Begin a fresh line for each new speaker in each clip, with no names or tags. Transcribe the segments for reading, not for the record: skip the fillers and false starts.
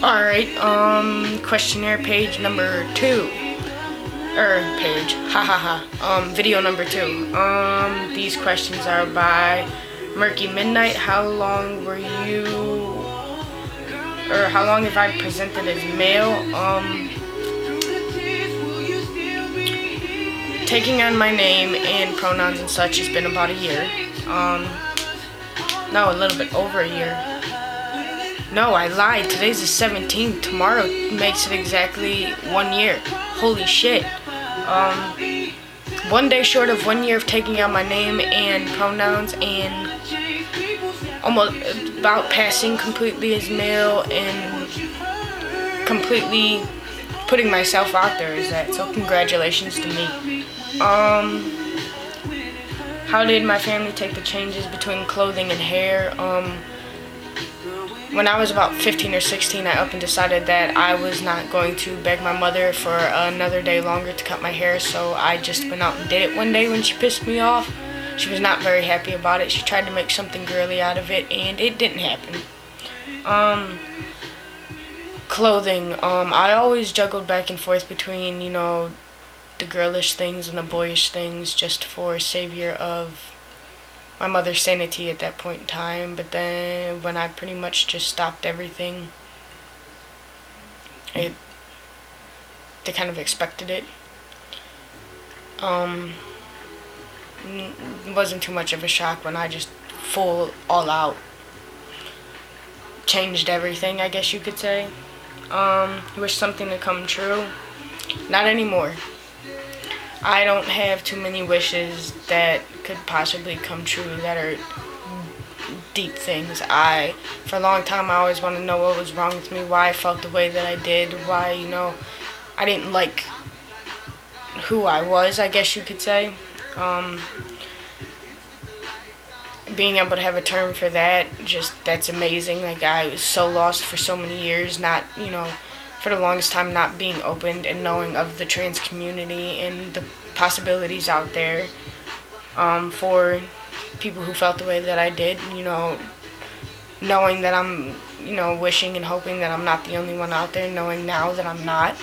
Alright, questionnaire page number 2. Video number 2. These questions are by Murky Midnight. How long have I presented as male? Taking on my name and pronouns and such has been about a year. No, a little bit over a year. No, I lied. Today's the 17th. Tomorrow makes it exactly 1 year. Holy shit. 1 day short of 1 year of taking out my name and pronouns, and almost about passing completely as male and completely putting myself out there as that. So congratulations to me. How did my family take the changes between clothing and hair? When I was about 15 or 16, I up and decided that I was not going to beg my mother for another day longer to cut my hair, so I just went out and did it one day when she pissed me off. She was not very happy about it. She tried to make something girly out of it, and it didn't happen. Clothing. I always juggled back and forth between, the girlish things and the boyish things just for savior of my mother's sanity at that point in time. But then when I pretty much just stopped everything, they kind of expected it. It wasn't too much of a shock when I just all out changed everything, I guess you could say. Wish something to come true. Not anymore. I don't have too many wishes that could possibly come true that are deep things. For a long time, I always wanted to know what was wrong with me, why I felt the way that I did, why, I didn't like who I was, I guess you could say. Being able to have a term for that, that's amazing. Like, I was so lost for so many years, not, for the longest time not being opened and knowing of the trans community and the possibilities out there for people who felt the way that I did, knowing that I'm, wishing and hoping that I'm not the only one out there, knowing now that I'm not.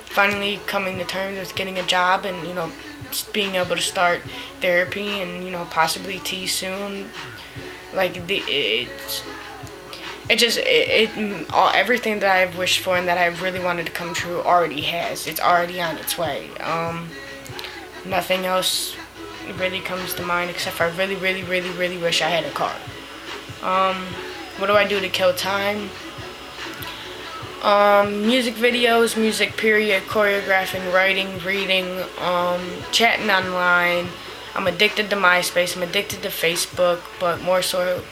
Finally coming to terms with getting a job and, being able to start therapy and, possibly tea soon. Like, everything that I've wished for and that I've really wanted to come true already has. It's already on its way. Nothing else really comes to mind except for I really, really, really, really wish I had a car. What do I do to kill time? Music videos, music period, choreographing, writing, reading, chatting online. I'm addicted to MySpace. I'm addicted to Facebook, but more so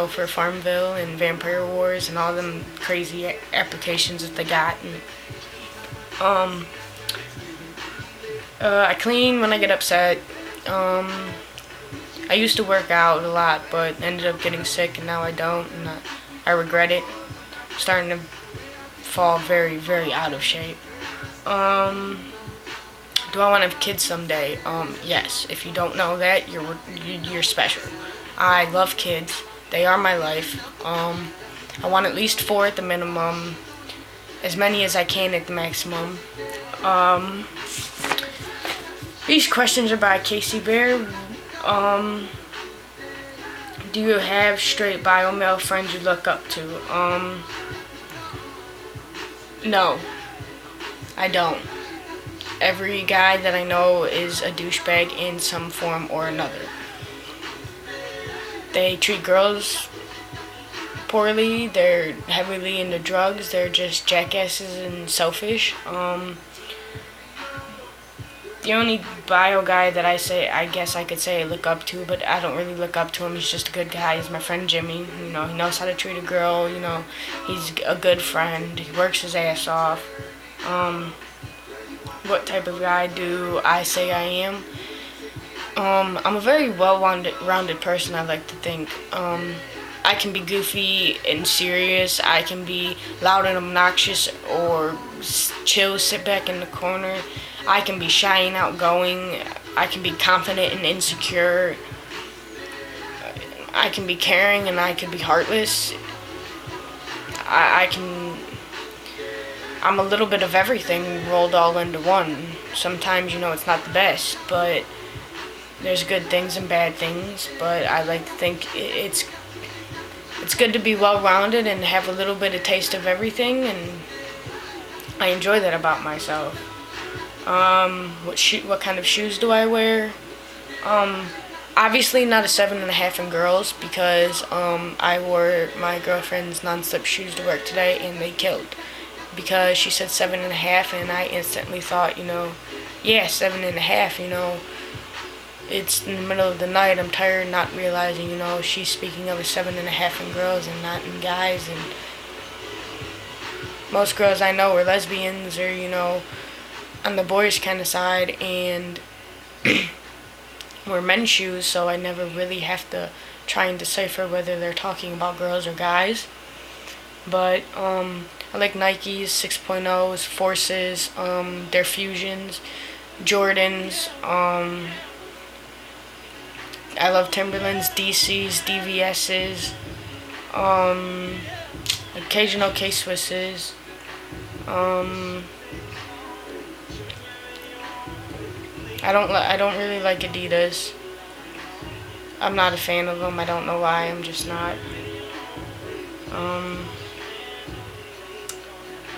for Farmville and Vampire Wars and all them crazy applications that they got. And, I clean when I get upset. I used to work out a lot, but ended up getting sick, and now I don't, and I regret it. I'm starting to fall very, very out of shape. Do I want to have kids someday? Yes. If you don't know that, you're special. I love kids. They are my life. I want at least 4 at the minimum, as many as I can at the maximum. These questions are by Casey Bear. Do you have straight bio male friends you look up to? No, I don't. Every guy that I know is a douchebag in some form or another. They treat girls poorly, they're heavily into drugs, they're just jackasses and selfish. The only bio guy that I guess I could say I look up to, but I don't really look up to him, he's just a good guy, he's my friend Jimmy. He knows how to treat a girl, he's a good friend, he works his ass off. What type of guy do I say I am? I'm a very well-rounded person, I like to think. I can be goofy and serious, I can be loud and obnoxious, or chill, sit back in the corner. I can be shy and outgoing, I can be confident and insecure. I can be caring and I can be heartless. I'm a little bit of everything rolled all into one. Sometimes, it's not the best, but there's good things and bad things. But I like to think it's good to be well-rounded and have a little bit of taste of everything, and I enjoy that about myself. What kind of shoes do I wear? Obviously not a 7.5 in girls, because I wore my girlfriend's non-slip shoes to work today and they killed, because she said 7.5 and I instantly thought, yeah, 7.5, it's in the middle of the night, I'm tired, not realizing, she's speaking of a 7.5 in girls and not in guys. And most girls I know are lesbians or, on the boys kind of side, and wear men's shoes, so I never really have to try and decipher whether they're talking about girls or guys. But I like Nikes, 6.0s, Forces, their Fusions, Jordans. I love Timberlands, DCs, DVSs, occasional K-Swisses. I don't really like Adidas. I'm not a fan of them. I don't know why. I'm just not. I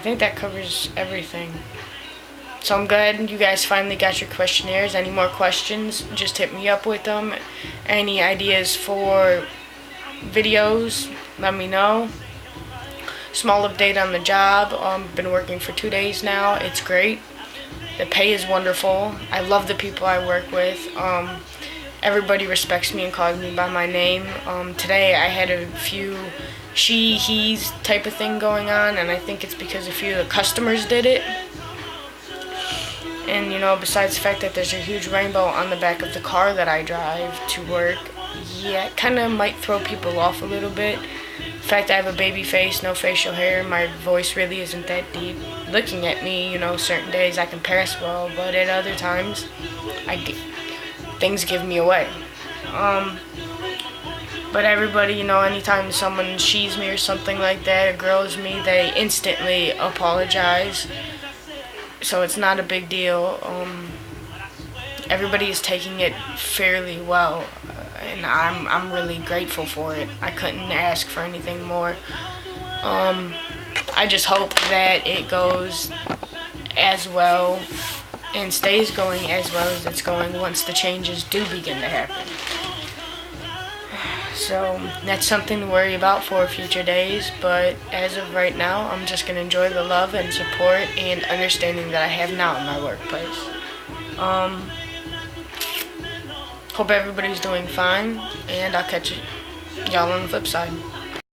think that covers everything. So I'm glad you guys finally got your questionnaires. Any more questions, just hit me up with them. Any ideas for videos, let me know. Small update on the job. Been working for 2 days now. It's great. The pay is wonderful. I love the people I work with. Everybody respects me and calls me by my name. Today I had a few she, he's type of thing going on, and I think it's because a few of the customers did it. And, besides the fact that there's a huge rainbow on the back of the car that I drive to work, yeah, it kind of might throw people off a little bit. The fact I have a baby face, no facial hair, my voice really isn't that deep. Looking at me, certain days I can pass well, but at other times, things give me away. But everybody, anytime someone she's me or something like that, or girls me, they instantly apologize. So it's not a big deal. Everybody is taking it fairly well, and I'm really grateful for it. I couldn't ask for anything more. I just hope that it goes as well and stays going as well as it's going once the changes do begin to happen. So that's something to worry about for future days, but as of right now, I'm just going to enjoy the love and support and understanding that I have now in my workplace. Hope everybody's doing fine, and I'll catch y'all on the flip side.